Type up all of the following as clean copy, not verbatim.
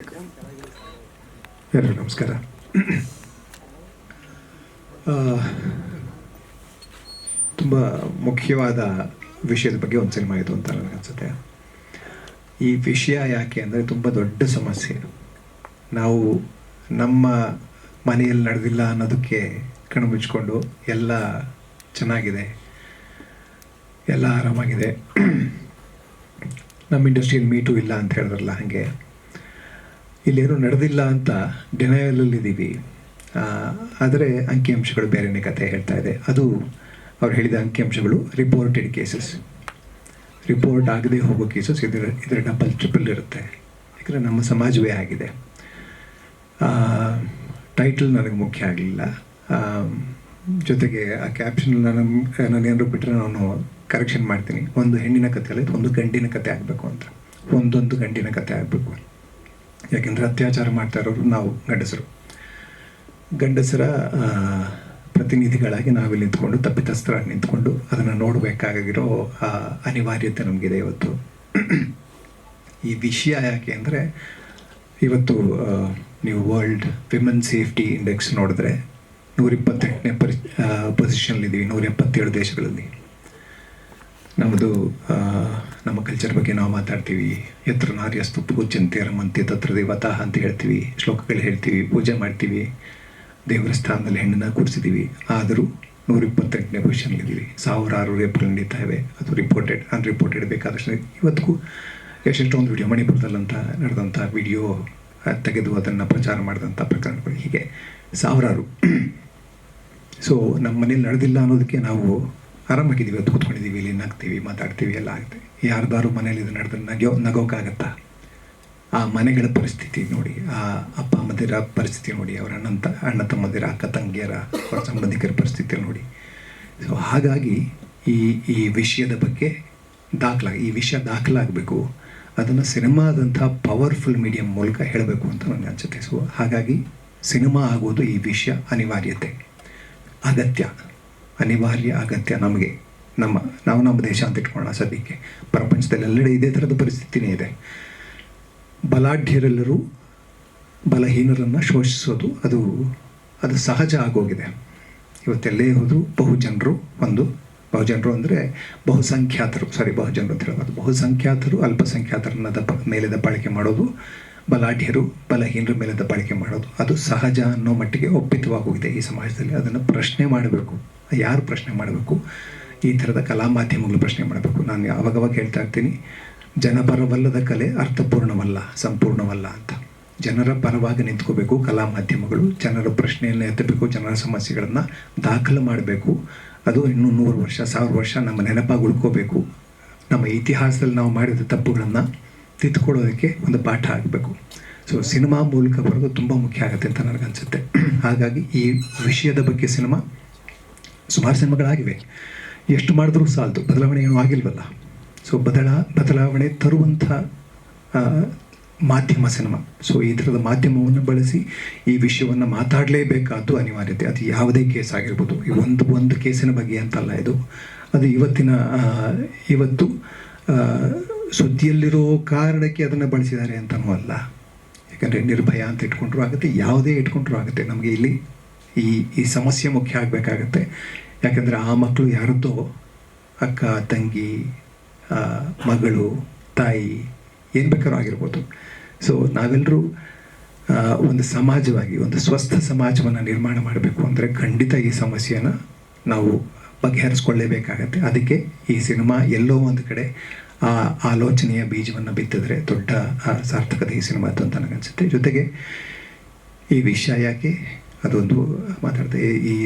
ಎಲ್ಲರಿಗೂ ನಮಸ್ಕಾರ. ತುಂಬ ಮುಖ್ಯವಾದ ವಿಷಯದ ಬಗ್ಗೆ ಒಂದು ಸಿನಿಮಾ ಇದು ಅಂತ ನನಗನ್ಸುತ್ತೆ. ಈ ವಿಷಯ ಯಾಕೆ ಅಂದರೆ ತುಂಬ ದೊಡ್ಡ ಸಮಸ್ಯೆ. ನಾವು ನಮ್ಮ ಮನೆಯಲ್ಲಿ ನಡೆದಿಲ್ಲ ಅನ್ನೋದಕ್ಕೆ ಕಣ್ಣು ಮುಚ್ಕೊಂಡು ಎಲ್ಲ ಚೆನ್ನಾಗಿದೆ, ಎಲ್ಲ ಆರಾಮಾಗಿದೆ, ನಮ್ಮ ಇಂಡಸ್ಟ್ರಿಯಲ್ಲಿ ಮೀಟು ಇಲ್ಲ ಅಂತ ಹೇಳಿದ್ರಲ್ಲ, ಹಾಗೆ ಇಲ್ಲೇನು ನಡೆದಿಲ್ಲ ಅಂತ ಡಿನಯಲಲ್ಲಿದ್ದೀವಿ. ಆದರೆ ಅಂಕಿಅಂಶಗಳು ಬೇರೆಯೇ ಕತೆ ಹೇಳ್ತಾ ಇದೆ. ಅದು ಅವ್ರು ಹೇಳಿದ ಅಂಕಿಅಂಶಗಳು ರಿಪೋರ್ಟೆಡ್ ಕೇಸಸ್, ರಿಪೋರ್ಟ್ ಆಗದೆ ಹೋಗೋ ಕೇಸಸ್ ಇದರ ಡಬಲ್ ಟ್ರಿಪಲ್ ಇರುತ್ತೆ. ಯಾಕಂದರೆ ನಮ್ಮ ಸಮಾಜವೇ ಆಗಿದೆ. ಟೈಟಲ್ ನನಗೆ ಮುಖ್ಯ ಆಗಲಿಲ್ಲ, ಜೊತೆಗೆ ಆ ಕ್ಯಾಪ್ಷನ್ ನಾನೇನಾದ್ರು ಬಿಟ್ಟರೆ ನಾನು ಕರೆಕ್ಷನ್ ಮಾಡ್ತೀನಿ. ಒಂದು ಹೆಣ್ಣಿನ ಕತೆ ಅಲ್ಲ, ಒಂದು ಗಂಡಿನ ಕತೆ ಆಗಬೇಕು ಅಂತ. ಒಂದೊಂದು ಗಂಡಿನ ಕತೆ ಆಗಬೇಕು. ಯಾಕೆಂದರೆ ಅತ್ಯಾಚಾರ ಮಾಡ್ತಾ ಇರೋರು ನಾವು ಗಂಡಸರ ಪ್ರತಿನಿಧಿಗಳಾಗಿ ನಾವಿಲ್ಲಿ ನಿಂತ್ಕೊಂಡು, ತಪ್ಪಿತಸ್ಥರಾಗಿ ನಿಂತ್ಕೊಂಡು ಅದನ್ನು ನೋಡಬೇಕಾಗಿರೋ ಅನಿವಾರ್ಯತೆ ನಮಗಿದೆ ಇವತ್ತು. ಈ ವಿಷಯ ಯಾಕೆ ಅಂದರೆ ಇವತ್ತು ನೀವು ವರ್ಲ್ಡ್ ವಿಮೆನ್ ಸೇಫ್ಟಿ ಇಂಡೆಕ್ಸ್ ನೋಡಿದ್ರೆ 128ನೇ ಪೊಸಿಷನ್ಲಿದ್ದೀವಿ 177 ದೇಶಗಳಲ್ಲಿ. ನಮ್ಮದು ನಮ್ಮ ಕಲ್ಚರ್ ಬಗ್ಗೆ ನಾವು ಮಾತಾಡ್ತೀವಿ. ಯತ್ರ ನಾರ್ಯಸ್ತು ಪೂಜ್ಯಂತೆ ರಮಂತೆ ತತ್ರ ದೇವತಾ ಅಂತ ಹೇಳ್ತೀವಿ, ಶ್ಲೋಕಗಳು ಹೇಳ್ತೀವಿ, ಪೂಜೆ ಮಾಡ್ತೀವಿ, ದೇವರ ಸ್ಥಾನದಲ್ಲಿ ಹೆಣ್ಣನ್ನು ಕೂರಿಸಿದ್ದೀವಿ. ಆದರೂ 128ನೇ ಪೊಸಿಷನ್ಲಿದ್ದೀವಿ. ಸಾವಿರಾರು ರೇಪ್ಗಳು ನಡೀತಾ ಇವೆ. ಅದು ರಿಪೋರ್ಟೆಡ್ ಅನ್ರಿಪೋರ್ಟೆಡ್ ಬೇಕಾದಷ್ಟು. ಇವತ್ತಿಗೂ ಎಷ್ಟೊಂದು ವಿಡಿಯೋ, ಮಣಿಪುರದಲ್ಲಂತ ನಡೆದಂಥ ವಿಡಿಯೋ ತೆಗೆದು ಅದನ್ನು ಪ್ರಚಾರ ಮಾಡಿದಂಥ ಪ್ರಕರಣಗಳು, ಹೀಗೆ ಸಾವಿರಾರು. ಸೊ ನಮ್ಮ ಮನೇಲಿ ನಡೆದಿಲ್ಲ ಅನ್ನೋದಕ್ಕೆ ನಾವು ಆರಾಮಾಗಿದ್ದೀವಿ, ಅದು ಕೂತ್ಕೊಂಡಿದ್ದೀವಿ, ಇಲ್ಲಿ ನಗ್ತೀವಿ, ಮಾತಾಡ್ತೀವಿ, ಎಲ್ಲ ಆಗುತ್ತೆ. ಯಾರ್ದಾರು ಮನೇಲಿ ಇದು ನಡೆದ್ರೆ ನಗೋಕ್ಕಾಗತ್ತಾ? ಆ ಮನೆಗಳ ಪರಿಸ್ಥಿತಿ ನೋಡಿ, ಆ ಅಪ್ಪ ಅಮ್ಮದಿರ ಪರಿಸ್ಥಿತಿ ನೋಡಿ, ಅವರ ಅಣ್ಣ ತಮ್ಮದಿರ, ಅಕ್ಕ ತಂಗಿಯರ, ಅವರ ಸಂಬಂಧಿಕರ ಪರಿಸ್ಥಿತಿ ನೋಡಿ. ಸೊ ಹಾಗಾಗಿ ಈ ವಿಷಯದ ಬಗ್ಗೆ ಈ ವಿಷಯ ದಾಖಲಾಗಬೇಕು. ಅದನ್ನು ಸಿನಿಮಾದಂಥ ಪವರ್ಫುಲ್ ಮೀಡಿಯಂ ಮೂಲಕ ಹೇಳಬೇಕು ಅಂತ ನನಗೆ ಅನಿಸುತ್ತೆ. ಸೊ ಹಾಗಾಗಿ ಸಿನಿಮಾ ಆಗೋದು ಈ ವಿಷಯ ಅನಿವಾರ್ಯತೆ, ಅಗತ್ಯ, ಅನಿವಾರ್ಯ, ಅಗತ್ಯ. ನಮಗೆ ನಾವು ನಮ್ಮ ದೇಶ ಅಂತ ಇಟ್ಕೊಳ್ಳೋಣ. ಸದ್ಯಕ್ಕೆ ಪ್ರಪಂಚದಲ್ಲೆಲ್ಲೆಡೆ ಇದೇ ಥರದ ಪರಿಸ್ಥಿತಿನೇ ಇದೆ. ಬಲಾಢ್ಯರೆಲ್ಲರೂ ಬಲಹೀನರನ್ನು ಶೋಷಿಸೋದು ಅದು ಸಹಜ ಆಗೋಗಿದೆ. ಇವತ್ತೆಲ್ಲೇ ಹೋದರೂ ಬಹುಜನರು ಅಂದರೆ ಬಹುಜನರು ಅಂತ ಹೇಳಬಾರ್ದು, ಬಹುಸಂಖ್ಯಾತರು ಅಲ್ಪಸಂಖ್ಯಾತರನ್ನ ಮೇಲೆ ದಬ್ಬಾಳಿಕೆ ಮಾಡೋದು, ಬಲಾಢ್ಯರು ಬಲಹೀನರ ಮೇಲೆ ದಬ್ಬಾಳಿಕೆ ಮಾಡೋದು ಅದು ಸಹಜ ಅನ್ನೋ ಮಟ್ಟಿಗೆ ಒಪ್ಪಿತವಾಗೋಗಿದೆ ಈ ಸಮಾಜದಲ್ಲಿ. ಅದನ್ನು ಪ್ರಶ್ನೆ ಮಾಡಬೇಕು. ಯಾರು ಪ್ರಶ್ನೆ ಮಾಡಬೇಕು? ಈ ಥರದ ಕಲಾ ಮಾಧ್ಯಮಗಳು ಪ್ರಶ್ನೆ ಮಾಡಬೇಕು. ನಾನು ಯಾವಾಗವಾಗ ಹೇಳ್ತಾ ಇರ್ತೀನಿ, ಜನಪರವಲ್ಲದ ಕಲೆ ಅರ್ಥಪೂರ್ಣವಲ್ಲ, ಸಂಪೂರ್ಣವಲ್ಲ ಅಂತ. ಜನರ ಪರವಾಗಿ ನಿಂತ್ಕೋಬೇಕು ಕಲಾ ಮಾಧ್ಯಮಗಳು. ಜನರ ಪ್ರಶ್ನೆಯನ್ನು ಎತ್ತಬೇಕು, ಜನರ ಸಮಸ್ಯೆಗಳನ್ನು ದಾಖಲು ಮಾಡಬೇಕು. ಅದು ಇನ್ನೂ 100 ವರ್ಷ 1000 ವರ್ಷ ನಮ್ಮ ನೆನಪಾಗಿ ಉಳ್ಕೋಬೇಕು. ನಮ್ಮ ಇತಿಹಾಸದಲ್ಲಿ ನಾವು ಮಾಡಿದ ತಪ್ಪುಗಳನ್ನು ತಿದ್ದುಕೊಳ್ಳೋದಕ್ಕೆ ಒಂದು ಪಾಠ ಆಗಬೇಕು. ಸೊ ಸಿನಿಮಾ ಮೂಲಕ ಬರೋದು ತುಂಬ ಮುಖ್ಯ ಆಗುತ್ತೆ ಅಂತ ನನಗನ್ಸುತ್ತೆ. ಹಾಗಾಗಿ ಈ ವಿಷಯದ ಬಗ್ಗೆ ಸುಮಾರು ಸಿನಿಮಾಗಳಾಗಿವೆ. ಎಷ್ಟು ಮಾಡಿದ್ರೂ ಸಾಲದು, ಬದಲಾವಣೆ ಏನೂ ಆಗಿಲ್ವಲ್ಲ. ಸೊ ಬದಲಾವಣೆ ತರುವಂಥ ಮಾಧ್ಯಮ ಸಿನಿಮಾ. ಸೊ ಈ ಥರದ ಮಾಧ್ಯಮವನ್ನು ಬಳಸಿ ಈ ವಿಷಯವನ್ನು ಮಾತಾಡಲೇಬೇಕಾದ್ದು ಅನಿವಾರ್ಯತೆ. ಅದು ಯಾವುದೇ ಕೇಸ್ ಆಗಿರ್ಬೋದು. ಒಂದು ಕೇಸಿನ ಬಗ್ಗೆ ಅಂತಲ್ಲ ಇದು. ಅದು ಇವತ್ತು ಸುದ್ದಿಯಲ್ಲಿರೋ ಕಾರಣಕ್ಕೆ ಅದನ್ನು ಬಳಸಿದ್ದಾರೆ ಅಂತನೂ ಅಲ್ಲ. ಯಾಕಂದರೆ ನಿರ್ಭಯ ಅಂತ ಇಟ್ಕೊಂಡ್ರೂ ಆಗುತ್ತೆ, ಯಾವುದೇ ಇಟ್ಕೊಂಡ್ರೂ ಆಗುತ್ತೆ. ನಮಗೆ ಇಲ್ಲಿ ಈ ಸಮಸ್ಯೆ ಮುಖ್ಯ ಆಗಬೇಕಾಗತ್ತೆ. ಯಾಕಂದರೆ ಆ ಮಕ್ಕಳು ಯಾರದ್ದೋ ಅಕ್ಕ, ತಂಗಿ, ಮಗಳು, ತಾಯಿ, ಏನು ಬೇಕಾದ್ರೂ ಆಗಿರ್ಬೋದು. ಸೊ ನಾವೆಲ್ಲರೂ ಒಂದು ಸಮಾಜವಾಗಿ ಒಂದು ಸ್ವಸ್ಥ ಸಮಾಜವನ್ನು ನಿರ್ಮಾಣ ಮಾಡಬೇಕು ಅಂದರೆ ಖಂಡಿತ ಈ ಸಮಸ್ಯೆಯನ್ನು ನಾವು ಬಗೆಹರಿಸ್ಕೊಳ್ಳೇಬೇಕಾಗತ್ತೆ. ಅದಕ್ಕೆ ಈ ಸಿನಿಮಾ ಎಲ್ಲೋ ಒಂದು ಕಡೆ ಆ ಆಲೋಚನೆಯ ಬೀಜವನ್ನು ಬಿತ್ತಿದ್ರೆ ದೊಡ್ಡ ಸಾರ್ಥಕತೆ ಈ ಸಿನಿಮಾದ್ದು ಅಂತ ನನಗನ್ಸುತ್ತೆ. ಜೊತೆಗೆ ಈ ವಿಷಯ ಯಾಕೆ ಅದೊಂದು ಮಾತಾಡ್ತೆ,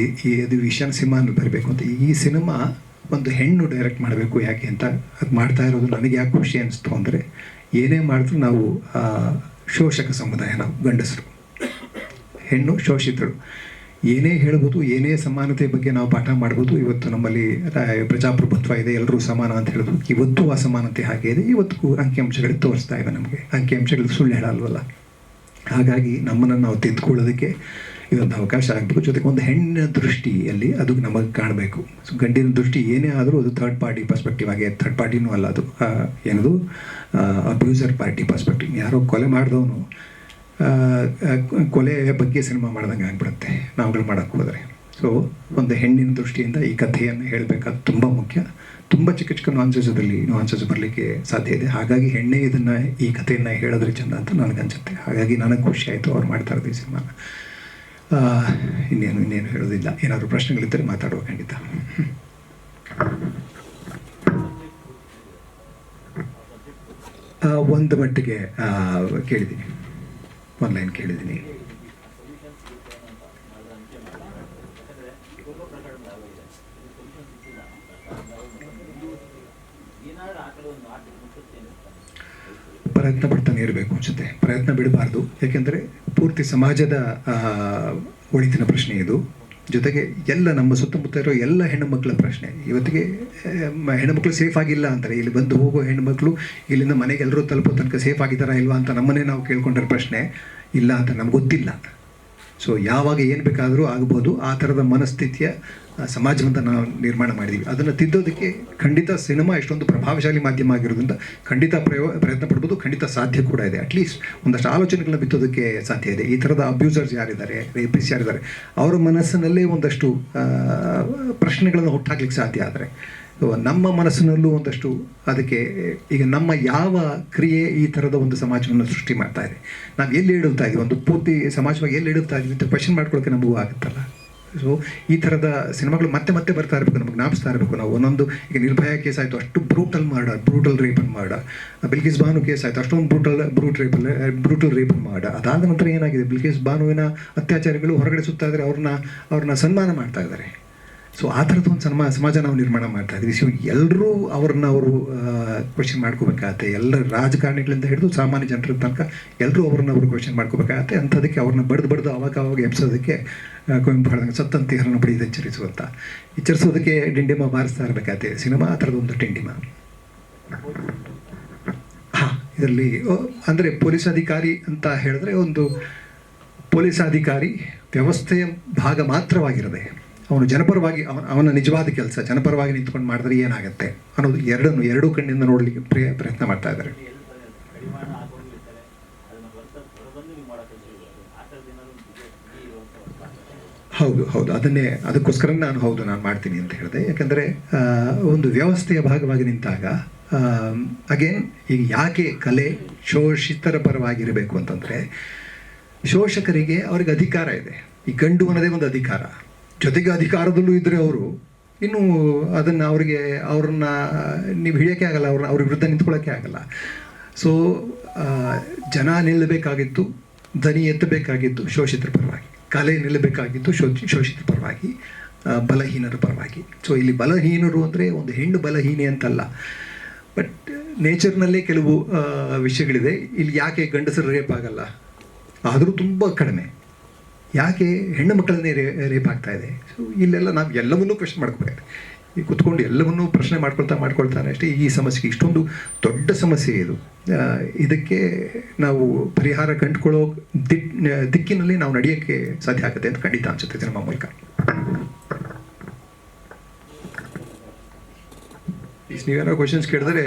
ಅದು ವಿಷಯನ ಸಿನಿಮಾ ಬರಬೇಕು ಅಂತ. ಈ ಸಿನಿಮಾ ಒಂದು ಹೆಣ್ಣು ಡೈರೆಕ್ಟ್ ಮಾಡಬೇಕು. ಯಾಕೆ ಅಂತ ಅದು ಮಾಡ್ತಾ ಇರೋದು ನನಗೆ ಯಾಕೆ ಖುಷಿ ಅನಿಸ್ತು ಅಂದರೆ, ಏನೇ ಮಾಡಿದ್ರು ನಾವು ಶೋಷಕ ಸಮುದಾಯ, ನಾವು ಗಂಡಸರು, ಹೆಣ್ಣು ಶೋಷಿತರು. ಏನೇ ಹೇಳ್ಬೋದು, ಏನೇ ಸಮಾನತೆ ಬಗ್ಗೆ ನಾವು ಪಾಠ ಮಾಡ್ಬೋದು. ಇವತ್ತು ನಮ್ಮಲ್ಲಿ ಪ್ರಜಾಪ್ರಭುತ್ವ ಇದೆ, ಎಲ್ಲರೂ ಸಮಾನ ಅಂತ ಹೇಳೋದು. ಇವತ್ತು ಅಸಮಾನತೆ ಹಾಗೆ ಇದೆ. ಇವತ್ತು ಅಂಕಿಅಂಶಗಳು ತೋರಿಸ್ತಾ ಇವೆ ನಮಗೆ. ಅಂಕಿಅಂಶಗಳು ಸುಳ್ಳು ಹೇಳಲ್ವಲ್ಲ. ಹಾಗಾಗಿ ನಮ್ಮನ್ನು ನಾವು ತಿದ್ದುಕೊಳ್ಳೋದಕ್ಕೆ ಇದೊಂದು ಅವಕಾಶ ಆಗಬೇಕು. ಜೊತೆಗೆ ಒಂದು ಹೆಣ್ಣಿನ ದೃಷ್ಟಿಯಲ್ಲಿ ಅದು ನಮಗೆ ಕಾಣಬೇಕು. ಸೊ ಗಂಡಿನ ದೃಷ್ಟಿ ಏನೇ ಆದರೂ ಅದು ಥರ್ಡ್ ಪಾರ್ಟಿ ಪರ್ಸ್ಪೆಕ್ಟಿವ್ ಆಗಿ, ಥರ್ಡ್ ಪಾರ್ಟಿನೂ ಅಲ್ಲ ಅದು, ಏನದು ಅಬ್ಯೂಸರ್ ಪಾರ್ಟಿ ಪರ್ಸ್ಪೆಕ್ಟಿವ್. ಯಾರೋ ಕೊಲೆ ಮಾಡಿದವನು ಕೊಲೆಯ ಬಗ್ಗೆ ಸಿನಿಮಾ ಮಾಡ್ದಂಗೆ ಆಗ್ಬಿಡುತ್ತೆ ನಾವುಗಳು ಮಾಡೋಕ್ಕೆ ಹೋದರೆ. ಸೊ ಒಂದು ಹೆಣ್ಣಿನ ದೃಷ್ಟಿಯಿಂದ ಈ ಕಥೆಯನ್ನು ಹೇಳಬೇಕಾದ ತುಂಬ ಮುಖ್ಯ. ತುಂಬ ಚಿಕ್ಕ ಚಿಕ್ಕ ನುವಾನ್ಸಸ್ ಬರಲಿಕ್ಕೆ ಸಾಧ್ಯ ಇದೆ. ಹಾಗಾಗಿ ಹೆಣ್ಣೆ ಇದನ್ನು ಈ ಕಥೆಯನ್ನು ಹೇಳಿದ್ರೆ ಚೆಂದ ಅಂತ ನನಗನ್ಸುತ್ತೆ. ಹಾಗಾಗಿ ನನಗೆ ಖುಷಿ ಆಯಿತು ಅವ್ರು ಮಾಡ್ತಾ ಇರೋದು ಈ ಸಿನಿಮಾನ. ಇನ್ನೇನು ಹೇಳೋದಿಲ್ಲ. ಏನಾದರೂ ಪ್ರಶ್ನೆಗಳಿದ್ದರೆ ಮಾತಾಡುವ ಖಂಡಿತ. ಒಂದು ಮಟ್ಟಿಗೆ ಕೇಳಿದ್ದೀನಿ, ಆನ್ಲೈನ್ ಕೇಳಿದ್ದೀನಿ. ಪ್ರಯತ್ನ ಪಡ್ತಾನೆ ಇರಬೇಕು ಅನಿಸುತ್ತೆ. ಪ್ರಯತ್ನ ಬಿಡಬಾರ್ದು. ಯಾಕೆಂದರೆ ಪೂರ್ತಿ ಸಮಾಜದ ಒಳಿತಿನ ಪ್ರಶ್ನೆ ಇದು. ಜೊತೆಗೆ ಎಲ್ಲ ನಮ್ಮ ಸುತ್ತಮುತ್ತ ಇರೋ ಎಲ್ಲ ಹೆಣ್ಣು ಮಕ್ಕಳ ಪ್ರಶ್ನೆ. ಇವತ್ತಿಗೆ ಹೆಣ್ಣುಮಕ್ಳು ಸೇಫ್ ಆಗಿಲ್ಲ ಅಂತಾರೆ. ಇಲ್ಲಿ ಬಂದು ಹೋಗೋ ಹೆಣ್ಣುಮಕ್ಳು ಇಲ್ಲಿಂದ ಮನೆಗೆ ಎಲ್ಲರೂ ತಲುಪೋ ತನಕ ಸೇಫ್ ಆಗಿದ್ದಾರಾ ಇಲ್ವಾ ಅಂತ ನಮ್ಮನ್ನೇ ನಾವು ಕೇಳ್ಕೊಂಡಿರೋ ಪ್ರಶ್ನೆ ಇಲ್ಲ ಅಂತ ನಮ್ಗೆ ಗೊತ್ತಿಲ್ಲ. ಸೊ ಯಾವಾಗ ಏನು ಬೇಕಾದರೂ ಆಗ್ಬೋದು. ಆ ಥರದ ಮನಸ್ಥಿತಿಯ ಸಮಾಜವನ್ನು ನಾವು ನಿರ್ಮಾಣ ಮಾಡಿದ್ದೀವಿ. ಅದನ್ನು ತಿದ್ದೋದಕ್ಕೆ ಖಂಡಿತ ಸಿನಿಮಾ ಎಷ್ಟೊಂದು ಪ್ರಭಾವಶಾಲಿ ಮಾಧ್ಯಮ ಆಗಿರೋದ್ರಿಂದ ಖಂಡಿತ ಪ್ರಯತ್ನ ಪಡ್ಬೋದು. ಖಂಡಿತ ಸಾಧ್ಯ ಕೂಡ ಇದೆ. ಅಟ್ಲೀಸ್ಟ್ ಒಂದಷ್ಟು ಆಲೋಚನೆಗಳನ್ನ ಬಿತ್ತೋದಕ್ಕೆ ಸಾಧ್ಯ ಇದೆ. ಈ ಥರದ ಅಬ್ಯೂಸರ್ಸ್ ಯಾರಿದ್ದಾರೆ, ರೇಪಿಸ್ ಯಾರಿದ್ದಾರೆ, ಅವರ ಮನಸ್ಸಿನಲ್ಲೇ ಒಂದಷ್ಟು ಪ್ರಶ್ನೆಗಳನ್ನು ಹುಟ್ಟಾಕ್ಲಿಕ್ಕೆ ಸಾಧ್ಯ. ಆದರೆ ನಮ್ಮ ಮನಸ್ಸಿನಲ್ಲೂ ಒಂದಷ್ಟು ಅದಕ್ಕೆ ಈಗ ನಮ್ಮ ಯಾವ ಕ್ರಿಯೆ ಈ ಥರದ ಒಂದು ಸಮಾಜವನ್ನು ಸೃಷ್ಟಿ ಮಾಡ್ತಾ ಇದೆ, ನಾವು ಎಲ್ಲಿ ಇಡುತ್ತಾ ಇದ್ದೀವಿ, ಒಂದು ಪೂರ್ತಿ ಸಮಾಜವಾಗಿ ಎಲ್ಲಿ ಇಡುತ್ತಾ ಇದ್ದೀವಿ ಅಂತ ಕ್ವೆಶನ್ ಮಾಡ್ಕೊಳ್ಳೋಕ್ಕೆ ನಮಗೂ ಆಗುತ್ತಲ್ಲ. ಸೊ ಈ ಥರದ ಸಿನಿಮಾಗಳು ಮತ್ತೆ ಬರ್ತಾ ಇರಬೇಕು, ನಮಗೆ ಜ್ಞಾಪಿಸ್ತಾ ಇರಬೇಕು. ನಾವು ಒಂದೊಂದು ಈಗ ನಿರ್ಭಯ ಕೇಸ್ ಆಯಿತು, ಅಷ್ಟು ಬ್ರೂಟಲ್ ರೇಪನ್ನು ಮಾಡ. ಬಿಲ್ಕಿಸ್ ಬಾನು ಕೇಸ್ ಆಯಿತು, ಅಷ್ಟೊಂದು ಬ್ರೂಟಲ್ ರೇಪನ್ನು ಮಾಡ. ಅದಾದ ನಂತರ ಏನಾಗಿದೆ, ಬಿಲ್ಕಿಸ್ ಬಾನುವಿನ ಅತ್ಯಾಚಾರಿಗಳು ಹೊರಗಡೆ ಸುತ್ತಾ ಇದ್ದಾರೆ, ಅವ್ರನ್ನ ಸನ್ಮಾನ ಮಾಡ್ತಾ ಇದ್ದಾರೆ. ಸೊ ಆ ಥರದ್ದು ಒಂದು ಸಮಾಜ ನಾವು ನಿರ್ಮಾಣ ಮಾಡ್ತಾ ಇದ್ದೀವಿ. ಸೊ ಎಲ್ಲರೂ ಅವರು ಕ್ವೆಶನ್ ಮಾಡ್ಕೋಬೇಕಾಗತ್ತೆ. ಎಲ್ಲ ರಾಜಕಾರಣಿಗಳಿಂದ ಹಿಡಿದು ಸಾಮಾನ್ಯ ಜನರ ತನಕ ಎಲ್ಲರೂ ಅವರು ಕ್ವೆಶನ್ ಮಾಡ್ಕೋಬೇಕಾಗತ್ತೆ. ಅಂಥದಕ್ಕೆ ಅವ್ರನ್ನ ಬಡ್ದು ಅವಾಗ ಎಬ್ಸೋದಕ್ಕೆ ಕುವೆಂಪು ಹೇಳ್ದಂಗೆ ಸತ್ತಂತಿಹರನ್ನು ಬಡಿದು ಎಚ್ಚರಿಸೋದಕ್ಕೆ ಡಿಂಡಿಮ ಬಾರಿಸ್ತಾ ಇರಬೇಕಾಗತ್ತೆ. ಸಿನಿಮಾ ಆ ಥರದ್ದು ಒಂದು ಡಿಂಡಿಮ. ಇದರಲ್ಲಿ ಅಂದರೆ ಪೊಲೀಸ್ ಅಧಿಕಾರಿ ಅಂತ ಹೇಳಿದ್ರೆ ಒಂದು ಪೊಲೀಸ್ ಅಧಿಕಾರಿ ವ್ಯವಸ್ಥೆಯ ಭಾಗ ಮಾತ್ರವಾಗಿರದೆ ಅವನು ಜನಪರವಾಗಿ ಅವನ ನಿಜವಾದ ಕೆಲಸ ಜನಪರವಾಗಿ ನಿಂತ್ಕೊಂಡು ಮಾಡಿದ್ರೆ ಏನಾಗುತ್ತೆ ಅನ್ನೋದು ಎರಡೂ ಕಣ್ಣಿಂದ ನೋಡಲಿಕ್ಕೆ ಪ್ರಯತ್ನ ಮಾಡ್ತಾ ಇದ್ದಾರೆ. ಹೌದು ಅದಕ್ಕೋಸ್ಕರ ನಾನು ಮಾಡ್ತೀನಿ ಅಂತ ಹೇಳಿದೆ. ಯಾಕಂದರೆ ಒಂದು ವ್ಯವಸ್ಥೆಯ ಭಾಗವಾಗಿ ನಿಂತಾಗ ಅಗೇನ್ ಈಗ ಯಾಕೆ ಕಲೆ ಶೋಷಿತರ ಪರವಾಗಿರಬೇಕು ಅಂತಂದರೆ, ಶೋಷಕರಿಗೆ ಅವ್ರಿಗೆ ಅಧಿಕಾರ ಇದೆ. ಈ ಗಂಡು ಅನ್ನೋದೇ ಒಂದು ಅಧಿಕಾರ. ಜೊತೆಗೆ ಅಧಿಕಾರದಲ್ಲೂ ಇದ್ದರೆ ಅವರು ಇನ್ನೂ ಅದನ್ನು ಅವ್ರನ್ನ ನೀವು ಹಿಡಿಯೋಕ್ಕೆ ಆಗಲ್ಲ, ಅವ್ರ ವಿರುದ್ಧ ನಿಂತ್ಕೊಳ್ಳೋಕ್ಕೆ ಆಗಲ್ಲ. ಸೊ ಜನ ನಿಲ್ಲಬೇಕಾಗಿತ್ತು, ಧ್ವನಿ ಎತ್ತಬೇಕಾಗಿತ್ತು ಶೋಷಿತರ ಪರವಾಗಿ, ಕಲೆ ನಿಲ್ಲಬೇಕಾಗಿತ್ತು ಶೋಷಿತರ ಪರವಾಗಿ, ಬಲಹೀನರ ಪರವಾಗಿ. ಸೊ ಇಲ್ಲಿ ಬಲಹೀನರು ಅಂದರೆ ಒಂದು ಹೆಣ್ಣು ಬಲಹೀನೆ ಅಂತಲ್ಲ, ಬಟ್ ನೇಚರ್ನಲ್ಲೇ ಕೆಲವು ವಿಷಯಗಳಿದೆ. ಇಲ್ಲಿ ಯಾಕೆ ಗಂಡಸರು ರೇಪ್ ಆಗಲ್ಲ, ಆದರೂ ತುಂಬ ಕಡಿಮೆ. ಯಾಕೆ ಹೆಣ್ಣು ಮಕ್ಕಳನ್ನೇ ರೇಪ್ ಆಗ್ತಾ ಇದೆ? ಸೊ ಇಲ್ಲೆಲ್ಲ ನಾವು ಎಲ್ಲವನ್ನೂ ಕ್ವೆಶ್ಚನ್ ಮಾಡ್ಕೋಬೇಕಾಗಿದೆ. ಈ ಕುತ್ಕೊಂಡು ಎಲ್ಲವನ್ನೂ ಪ್ರಶ್ನೆ ಮಾಡ್ಕೊಳ್ತಾನೆ ಅಷ್ಟೇ. ಈ ಸಮಸ್ಯೆಗೆ ಇಷ್ಟೊಂದು ದೊಡ್ಡ ಸಮಸ್ಯೆ ಇದು. ಇದಕ್ಕೆ ನಾವು ಪರಿಹಾರ ಕಂಡುಕೊಳ್ಳೋ ದಿಕ್ಕಿನಲ್ಲಿ ನಾವು ನಡೆಯೋಕ್ಕೆ ಸಾಧ್ಯ ಆಗುತ್ತೆ ಅಂತ ಖಂಡಿತ ಅನಿಸುತ್ತೆ ಸಿನಿಮಾ ಮೂಲಕ. ನೀವೇನೋ ಕ್ವೆಶನ್ಸ್ ಕೇಳಿದ್ರೆ